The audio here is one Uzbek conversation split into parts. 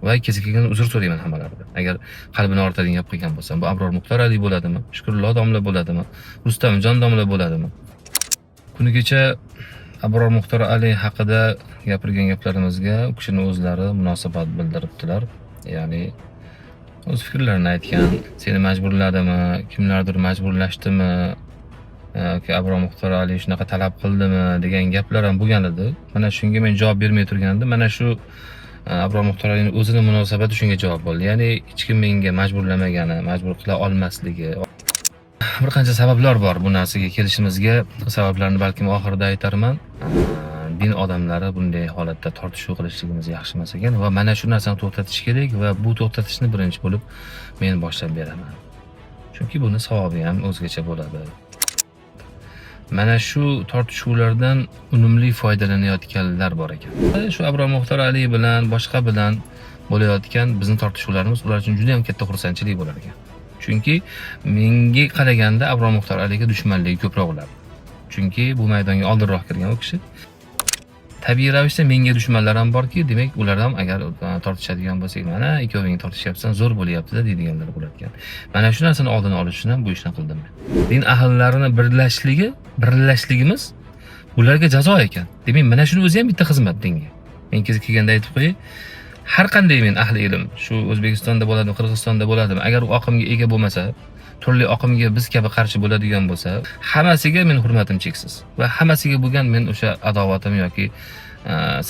va kesakilgan uzr so'rayman hammalaridan. Agar qalbini og'ritadigan gap qilgan bo'lsam, bu Abror Muxtor Ali bo'ladimi, Shukrullo domla bo'ladimi, Rustamjon domla bo'ladimi? Kuni kecha Abror Muxtor Ali haqida gapirgan gaplarimizga u kishining o'zlari munosabat bildiribdilar. Ya'ni o'z fikrlarini aytgan, seni majburladimi, kimlardir majburlashdimi, yoki Abror Muxtor Ali shunaqa talab qildimi degan gaplar ham bo'lgan edi. Mana shunga men javob bermay turgandim. Mana shu Abror Muxtor Alining o'zining munosabati shunga javob bo'ldi. Ya'ni hech kim menga majburlamagani, majbur qila olmasligi. Bir qancha sabablar bor bu narsaga kelishimizga. Sabablarni balkim oxirida aytarman. Din odamlari bunday holatda tortishuv qilishligimiz yaxshi emas ekan va mana shu narsani to'xtatish kerak va bu to'xtatishni birinchi bo'lib men boshlab beraman. Chunki buni savobi ham o'zgacha bo'ladi. Mana shu tortishuvlardan unumli foydalanayotganlar bor ekan. Shu Abror Muxtor Ali bilan boshqa bilan bo'layotgan bizning tortishuvlarimiz ular uchun juda ham katta xursandchilik bo'lar ekan. Chunki menga qaraganda Abror Muxtor Aliga dushmanligi ko'proq bo'ladi. Chunki bu maydonga oldinroq kirgan u kishi. Tabiiy ravishda menga dushmanlar ham borki, demak ular ham agar tortishadigan bo'lsak, mana ikkoving tortishyapsan, zo'r bo'lyapti-da deydiganlar bo'lar ekan. Mana shu narsani oldini olish uchun ham bu ishni qildim men. Din ahllarini birlashligimiz ularga jazo ekan. Demak, mana shuni o'zi ham bitta xizmat dinga. Men kelganda aytib qo'yay, har qanday men ahli ilm, shu O'zbekistonda bo'ladimi, Qirg'izistonda bo'ladimi, agar u oqimga ega bo'lmasa, turli oqimga biz kabi qarshi bo'ladigan bo'lsa, hammasiga men hurmatim cheksiz va hammasiga bo'lgan men o'sha adovatim yoki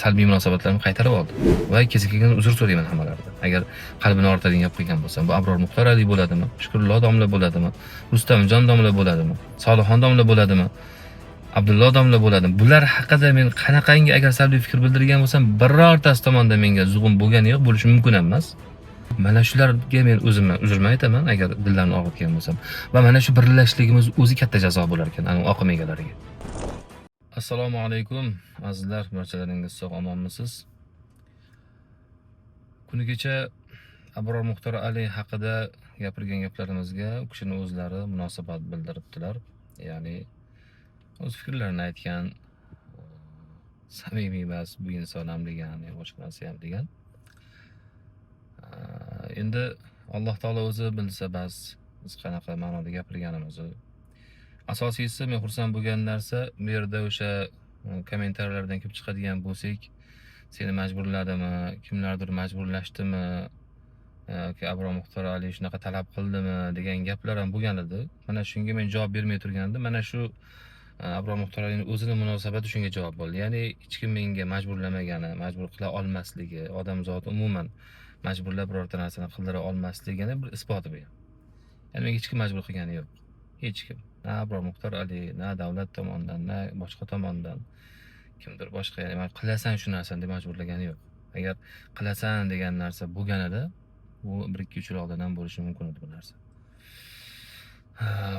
salbiy munosabatlarimni qaytarib oldim va kesakilgan uzr so'rayman hammalaridan. Agar qalbini og'ritadigan gap qilgan bo'lsam, bu Abror Muxtor Ali bo'ladimi, Shukrullo domla bo'ladimi, Rustamjon domla bo'ladimi, Solihon domla bo'ladimi, Abdullo domla bo'ladimi? Bular haqida men qanaqangi agar salbiy fikr bildirgan bo'lsam, birortasi tomonidan menga zug'um bo'lgani yo'q, bo'lishi mumkin emas. Mana shularga men o'zimni uzrman aytaman agar dillarini og'ritgan bo'lsam. Va mana shu birlashligimiz o'zi katta jazo bo'lar ekan ana oqim egalariga. Assalomu alaykum azizlar, barchalaringiz sog' omonmisiz? Kuni kecha Abror Muxtor Ali haqida gapirgan gaplarimizga u kishining o'zlari munosabat bildiribdilar. Ya'ni o'z fikrlarini aytgan, samimiy emas bu inson ham degan, boshqa narsa ham degan. Endi Alloh taolo o'zi bilsa bas, biz qanaqa ma'noda gapirganimizni. Asosiysi men xursand bo'lgan narsa bu yerda o'sha kommentariylardan kelib chiqadigan bo'lsak, seni majburladimi, kimlardir majburlashdimi, yoki Abror Muxtor Ali shunaqa talab qildimi degan gaplar ham bo'lgan edi. Mana shunga men javob bermay turgandim. Mana shu Abror Muxtor Alining o'zining munosabati shunga javob bo'ldi. Ya'ni hech kim menga majburlamagani, majbur qila olmasligi, odamzod umuman majburlab birorta narsani qildira olmasligini bir isboti bu. Ya'ni menga hech kim majbur qilgani yo'q. Hech kim. Na Abror Muxtor Ali, na davlat tomonidan, na boshqa tomondan kimdir boshqa, ya'ni qilasan shu narsani deb majburlagani yo'q. Agar qilasan degan narsa bo'lganida, bu 1-2 uchroqdan ham bo'lishi mumkin edi bu narsa.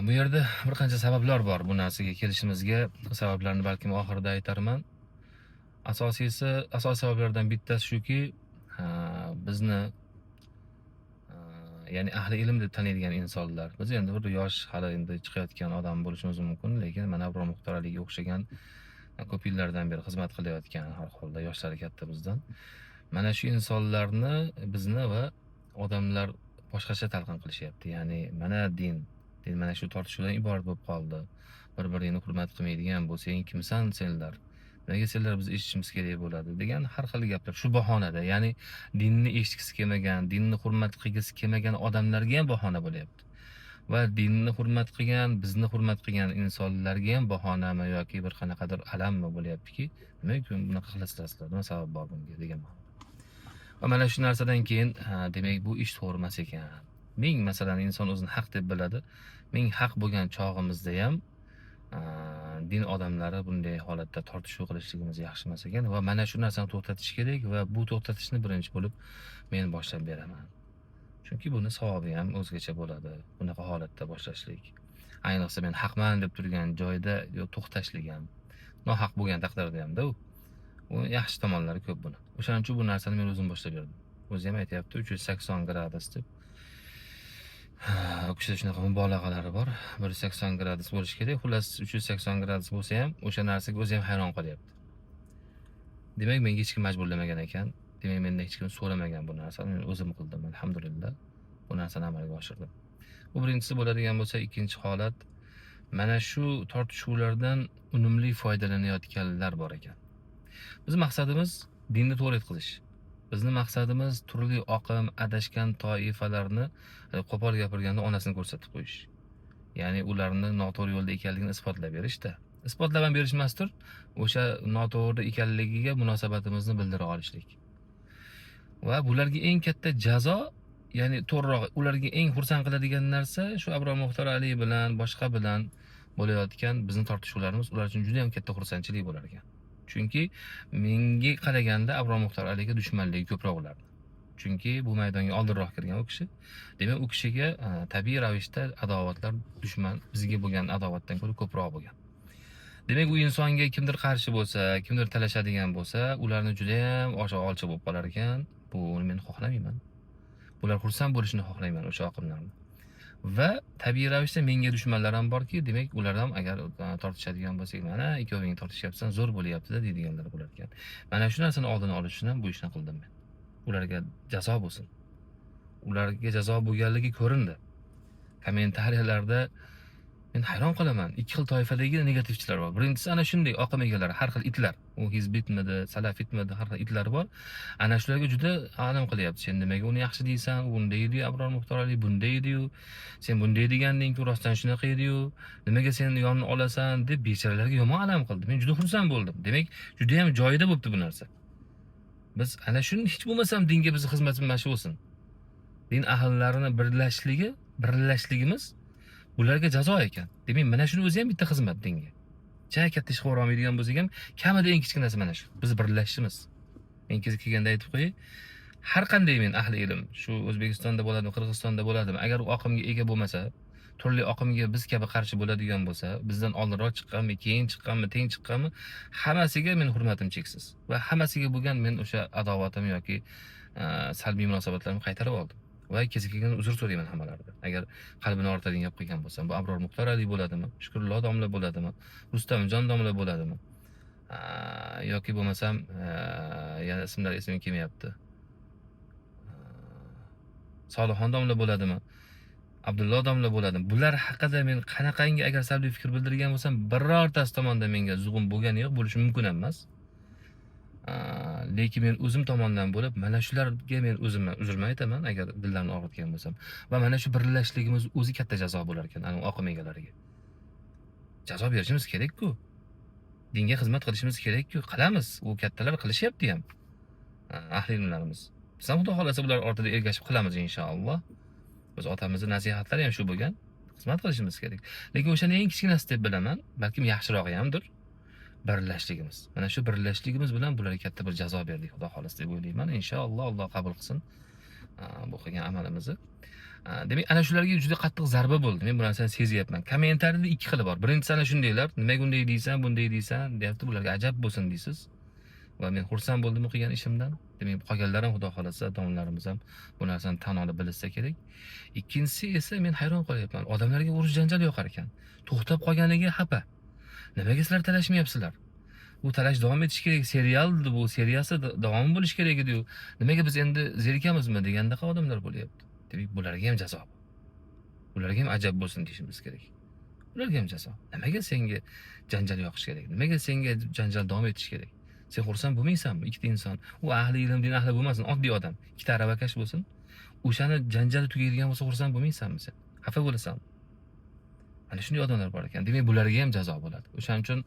Bu yerda bir qancha sabablar bor bu narsaga kelishimizga. Sabablarni balkim oxirida aytarman. Asosiy sabablardan bittasi shuki, bizni ya'ni ahli ilm deb taniydigan insonlar, biz endi bir yosh, hali endi chiqayotgan odam bo'lishimiz mumkin, lekin mana Abror Muxtor Aliga o'xshagan ko'p yillardan beri xizmat qilayotgan, har holda yoshlari katta bizdan. Mana shu insonlarni bizni va odamlar boshqacha talqin qilishyapti. Ya'ni mana din mana shu tortishuvdan iborat bo'lib qoldi. Bir-birini hurmat qilmaydigan bo'lsang, kimsan senlar? Nega senlar biz eshitishimiz kerak bo'ladi degan har xil gaplar shu bahonada. Ya'ni dinni eshitgisi kelmagan, dinni hurmat qilgisi kelmagan odamlarga ham bahona bo'lyapti. Va dinni hurmat qilgan, bizni hurmat qilgan insonlarga ham bahonami yoki bir qanaqadir alammi bo'lyaptiki, demak bunaqa qilasizlar, nima sabab bor bunga degan ma'noda. Va mana shu narsadan keyin demak bu ish to'g'ri emas ekan. Ming masalan inson o'zini haq deb biladi. Ming haq bo'lgan chog'imizda ham din odamlari bunday holatda tortishuv qilishligimiz yaxshi emas ekan va mana shu narsani to'xtatish kerak va bu to'xtatishni birinchi bo'lib men boshlab beraman. Chunki buni savobi ham o'zgacha bo'ladi. Bunaqa holatda boshlashlik. Ayniqsa men haqman deb turgan joyda to'xtashlik ham nohaq bo'lgan taqdirda ham-da u yaxshi tomonlari ko'p buni. O'shaning uchun bu narsani men o'zim boshlab berdim. O'zi ham aytayapti 380 gradus deb. O kishida shunaqa mubolag'alari bor. 180 gradus bo'lishi kerak. Xullas 380 gradus bo'lsa ham o'sha narsaga o'zi ham hayron qolyapti. Demak, menga hech kim majburlamagan ekan. Demak, mendan hech kim so'ramagan bu narsani, men o'zim qildim, alhamdulillah. Bu narsani amalga oshirdim. Bu birinchisi bo'ladigan bo'lsa, ikkinchi holat, mana shu tortishuvlardan unumli foydalanayotganlar bor ekan. Bizning maqsadimiz dinni to'g'ri etkizish. Bizning maqsadimiz turli oqim, adashgan toifalarni qo'pol gapirganda onasini ko'rsatib qo'yish. Ya'ni ularni noto'g'ri yo'lda ekanligini isbotlab berishda. Isbotlab ham berish emasdir, o'sha noto'g'ri ekanligiga munosabatimizni bildira olishlik. Va bularga eng katta jazo, ya'ni to'g'riroq ularga eng xursand qiladigan narsa shu Abror Muxtor Aliy bilan boshqa bilan bo'layotgan bizning tortishuvlarimiz ular uchun juda ham katta xursandchilik bo'lar ekan. Chunki menga qaraganda Abror Muxtor Aliyga dushmanligi ko'proq ulardi. Chunki bu maydonga oldinroq kirgan u kishi. Demak, u kishiga tabiiy ravishda adovatlar, dushman bizga bo'lgan adovatdan ko'ra ko'proq bo'lgan. Demak, u insonga kimdir qarshi bo'lsa, kimdir talashadigan bo'lsa, ularni juda ham olcha bo'lib qolar ekan. Buni men xohlamayman. Bular xursand bo'lishini xohlayman o'sha oqimlarni. Va tabiiy ravishda menga dushmanlar ham borki, demak, ular ham agar tortishadigan bo'lsak, mana ikkoving tortishyapsan, zo'r bo'lyapti-da deydiganlar bo'lar ekan. Mana shu narsani oldini olish uchun ham bu ishni qildim men. Ularga jazo bo'lsin. Ularga jazo bo'lganligi ko'rindi. Kommentariyalarda men hayron qolaman. Ikki xil toifadagi negativchilar bor. Birinchisi ana shunday oqim egalari, har xil itlar. U hizbitmidi, salafitmidi, har xil itlar bor. Ana shularga juda alam qilyapti. Sen nimaga uni yaxshi deysan? U bunday edi, Abror Muxtor Aliy bunday edi-yu. Sen bunday deganding-ku, rostdan shunaqa edi-yu. Nimaga sen yonini olasan deb bechoralarga yomon alam qildi. Men juda xursand bo'ldim. Demak, juda ham joyida bo'libdi bu narsa. Biz ana shuni hech bo'lmasam dinga bizning xizmatimiz mana shu bo'lsin. Din ahllarini birlashligimiz bularga jazo ekan. Demak, mana shuni o'zi ham bitta xizmat dinga. Cha katta ish qila olmaydigan bo'lsak ham, kamida eng kichik narsa mana shu. Biz birlashishimiz. Men kelganda aytib qo'yay, har qanday men ahli ilm, shu O'zbekistonda bo'ladimi, Qirg'izistonda bo'ladimi, agar u oqimga ega bo'lmasa, turli oqimga biz kabi qarshi bo'ladigan bo'lsa, bizdan oldinroq chiqqanmi, keyin chiqqanmi, teng chiqqanmi, hammasiga men hurmatim cheksiz. Va hammasiga bo'lgan men o'sha adovatim yoki salbiy munosabatlarimni qaytarib oldim. Va kelgan uzr so'rayman hammalaridan. Agar qalbini ortadigan gap qilgan bo'lsam, bu Abror Muxtor Aliy bo'ladimi, Shukrullo domla bo'ladimi, Rustamjon domla bo'ladimi, yoki bo'lmasam yana ismlar esimga kelmayapti. Solixon domla bo'ladimi, Abdulloh domla bo'ladimi. Bular haqida men qanaqangi agar salbiy fikr bildirgan bo'lsam, birortasi tomonidan menga zug'um bo'lgani yo'q, bo'lishi mumkin emas. Lekin men o'zim tomonidan bo'lib, mana shularga men o'zim uzrman aytaman agar dillarini og'ritgan bo'lsam. Va mana shu birlashligimiz o'zi katta jazo bo'lar ekan ana oqim egalariga. Jazo berishimiz kerak-ku. Dinga xizmat qilishimiz kerak-ku. Qilamiz. U kattalar qilishyapti ham. Ahli ilmlarimiz. Biz ham xudo xolasa bular ortida ergashib qilamiz inshaalloh. Biz otamizning nasihatlari ham shu bo'lgan. Xizmat qilishimiz kerak. Lekin o'shani eng kichkinasi deb bilaman, balkim yaxshirog'i hamdir. Birlashligimiz. Mana shu birlashligimiz bilan bularga katta bir jazo berdik, xudo xolos deb o'ylayman. Inshaalloh Alloh qabul qilsin bu qilgan amalimizni. Demak, ana shularga juda qattiq zarba bo'ldi. Men bu narsani sezyapman. Kommentariyada ikki xili bor. Birinchisi ana shundaylar, nimaga unday deysan, bunday deysan, deyapti. Bularga ajab bo'lsin deysiz. Va men xursand bo'ldim qilgan ishimdan. Demak, qolganlar ham xudo xolasa, domlalarimiz ham bu narsani tan olib bilsa kerak. Ikkinchisi esa men hayron qolyapman. Odamlarga urush janjal yoqar ekan. To'xtab qolganiga xafa. Nimaga sizlar talashmayapsizlar? Bu talash davom etishi kerak, serialdi bu, seriyasi davom bo'lishi kerak edi-yu. Nimaga biz endi zerikamizmi degandaqa odamlar bo'lyapti. Demak, bularga ham jazo. Ularga ham ajab bo'lsin deyishimiz kerak. Ularga ham jazo. Nimaga senga janjal yoqish kerak? Nimaga senga janjal davom etishi kerak? Sen xursand bo'lmaysanmi? Ikkita inson, u ahli ilm, din ahli bo'lmasin, oddiy odam, ikkita aravakash bo'lsin. O'shani janjali tugaydigan bo'lsa xursand bo'lmaysanmi sen? Xafa bo'lasanmi? Ana shunday odamlar bor ekan. Demak, bularga ham jazo bo'ladi. O'shaning uchun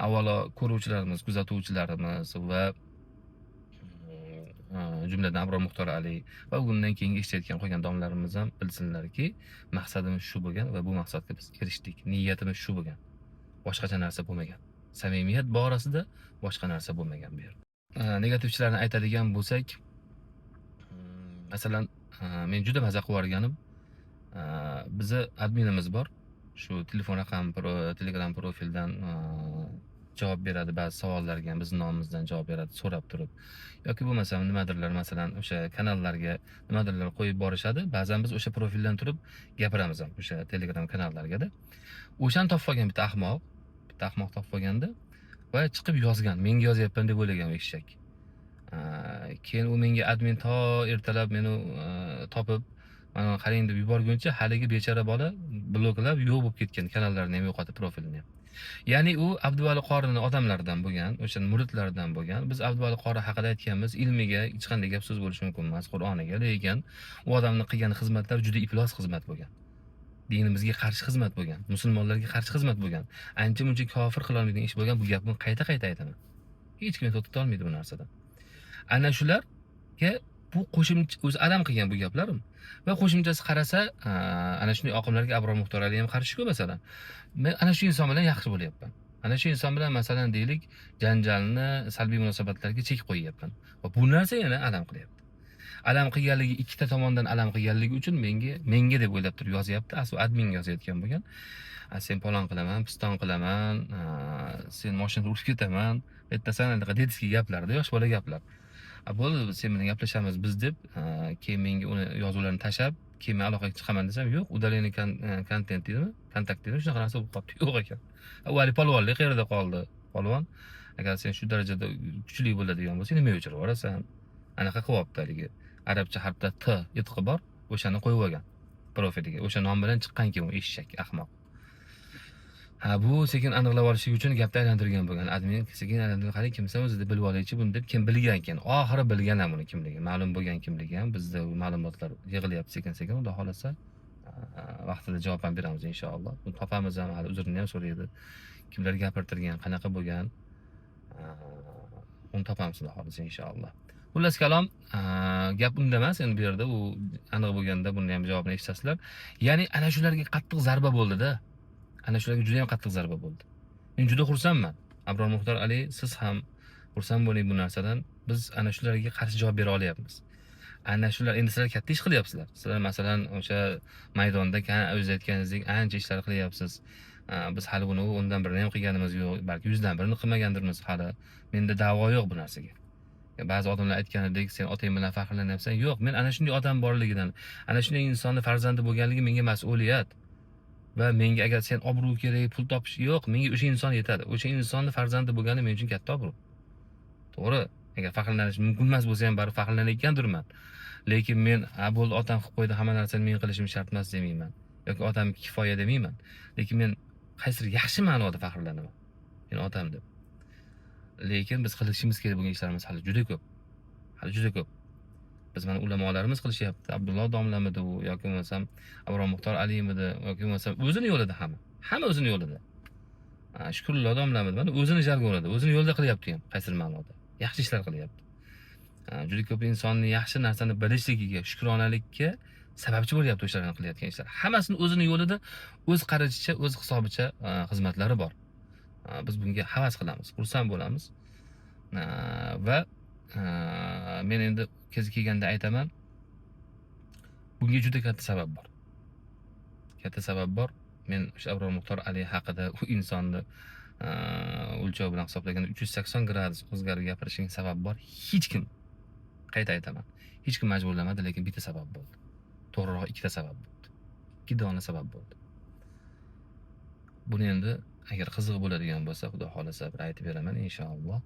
avvalo ko'ruvchilarimiz, kuzatuvchilarimiz va jumladan Abror Muxtor Aliy va bundan keyingi eshitayotgan qolgan domlalarimiz ham bilsinlarki, maqsadimiz shu bo'lgan va bu maqsadga biz erishdik. Niyatimiz shu bo'lgan. Boshqacha narsa bo'lmagan. Samimiyat borasida boshqa narsa bo'lmagan bu yerda. Negativchilarni aytadigan bo'lsak, masalan, men juda maza qilib o'rganim, bizi adminimiz bor. Shu telefon raqam, Telegram profildan javob beradi, ba'zi savollarga ham bizning nomimizdan javob beradi, so'rab turib. Yoki bo'lmasam nimadirlar, masalan, o'sha kanallarga nimadirlar qo'yib borishadi. Ba'zan biz o'sha profildan turib gapiramiz ham o'sha Telegram kanallarga-da. O'shani topib olgan bitta ahmoq topib olganda va chiqib yozgan. Menga yozyapman deb o'ylagan eshak. Keyin u menga admin to ertalab meni topib, mana qarang deb yuborguncha haligi bechora bola bloklab yo'q bo'lib ketgan, kanallarni ham yo'qotib, profilini ham. Ya'ni u Abduvali qorining odamlaridan bo'lgan, o'sha muridlardan bo'lgan. Biz Abduvali qori haqida aytganmiz, ilmiga hech qanday gap so'z bo'lishi mumkin emas, Qur'oniga, lekin u odamning qilgan xizmatlari juda iflos xizmat bo'lgan. Dinimizga qarshi xizmat bo'lgan, musulmonlarga qarshi xizmat bo'lgan. Ancha-muncha kofir qila olmaydigan ish bo'lgan. Bu gapni qayta-qayta aytaman. Hech kim to'xtata olmaydi bu narsadan. Ana shularga bu qo'shimcha o'zi adam qilgan bu gaplarim. Va qo'shimchasi qarasa, ana shunday oqimlarga Abror Muxtor Ali ham qarshi-ku masalan. Men ana shu inson bilan yaxshi bo'lyapman. Ana shu inson bilan masalan deylik, janjalni, salbiy munosabatlarga chek qo'yyapman. Va bu narsa yana alam qilyapti. Alam qilganligi, ikkita tomondan alam qilganligi uchun menga deb o'ylab turib yozyapti. Asli admin yozayotgan bo'lgan. Sen palon qilaman, piston qilaman, sen mashinada urib ketaman, aytasan anaqa detskiy gaplarda, yosh bola gaplar. Bo'ldi, sen bilan gaplashamiz biz deb, keyin menga uni yozuvlarni tashab, keyin men aloqaga chiqaman desam, yo'q, udaleniy kontent deydimi? Kontakt deydimi? Shunaqa narsa bo'lib qolibdi. Yo'q ekan. U hali polvonlik qayerda qoldi? Polvon, agar sen shu darajada kuchli bo'ladigan bo'lsang, nima uchun borasan? Anaqa qilyapti haligi. Arabcha harfda T yutqi bor, o'shani qo'yib olgan profiliga. O'sha nom bilan chiqqanki u eshshak, ahmoq. Bu sekin aniqlab olish uchun gapni aylantirgan bo'lgan. Admin sekin aylantirib, qarang, kimsan o'zi deb bilib olaychi buni deb, kim bilgan ekan. Oxiri bilgan ham uni kimligi, ma'lum bo'lgan kimligi ham. Bizda ma'lumotlar yig'ilyapti sekin-sekin. Xudo xolasa vaqtida javob ham beramiz inshaalloh. Buni topamiz ham, hali uzrini ham so'raydi. Kimlar gapirtirgan, qanaqa bo'lgan, uni topamiz xudo xolasa inshaalloh. Xullas kalom, gap unda emas, endi bu yerda u aniq bo'lganda buni ham javobini eshitasizlar. Ya'ni ana shularga qattiq zarba bo'ldi-da. Ana shularga juda ham qattiq zarba bo'ldi. Men juda xursandman. Abror Muxtor Ali, siz ham xursand bo'ling bu narsadan. Biz ana shularga qarshi javob bera olyapmiz. Ana shular, endi sizlar katta ish qilyapsizlar. Sizlar masalan o'sha maydonda o'zingiz aytganingizdek ancha ishlar qilyapsiz. Biz hali buni o'ndan birini ham qilganimiz yo'q, balki 100dan birini qilmagandirmiz hali. Menda da'vo yo'q bu narsaga. Ba'zi odamlar aytganidek, sen otang bilan faxrlanyapsan. Yo'q, men ana shunday odam borligidan, ana shunday insonning farzandi bo'lganligi menga mas'uliyat. Va menga agar sen obro' kerak, pul topish yo'q, menga o'sha inson yetadi. O'sha insonning farzandi bo'lgani men uchun katta obro'. To'g'ri? Agar faxrlanish mumkin emas bo'lsa ham baribir faxrlanayotgandirman. Lekin men bo'ldi, otam qilib qo'ydi, hamma narsani men qilishim shart emas demayman. Yoki otam kifoya demayman. Lekin men qaysidir yaxshi ma'noda faxrlanaman. Men otam deb. Lekin biz qilishimiz kerak bo'lgan ishlarimiz hali juda ko'p. Hali juda ko'p. Biz mana ulamolarimiz qilishyapti. Abdulloh domlamidi u yoki bo'lmasam Abror Muxtor Alimidi yoki bo'lmasam o'zini yo'lida hamma. Hamma o'zini yo'lida. Shukrullo domlamidi. Mana o'zini jargonida, o'zini yo'lida qilyapti ham qaysidir ma'noda. Yaxshi ishlar qilyapti. Juda ko'p insonni yaxshi narsani bilishligiga, shukronalikka sababchi bo'lyapti o'shalarni qilayotgan ishlar. Hammasini o'zini yo'lida, o'z qarachicha, o'z hisobicha xizmatlari bor. Biz bunga havas qilamiz, xursand bo'lamiz. Va men endi kezi kelganda aytaman, bunga juda katta sabab bor. Katta sabab bor. Men o'sha Abror Muxtor Ali haqida u insonni o'lchov bilan hisoblaganda 380 gradus o'zgarib gapirishining sababi bor. Hech kim, qayta aytaman, hech kim majburlamadi, lekin bitta sabab bo'ldi. To'g'riroq ikkita sabab bo'ldi. Ikki dona sabab bo'ldi. Buni endi agar qiziq bo'ladigan bo'lsa, xudo xolasa bir aytib beraman inshaalloh.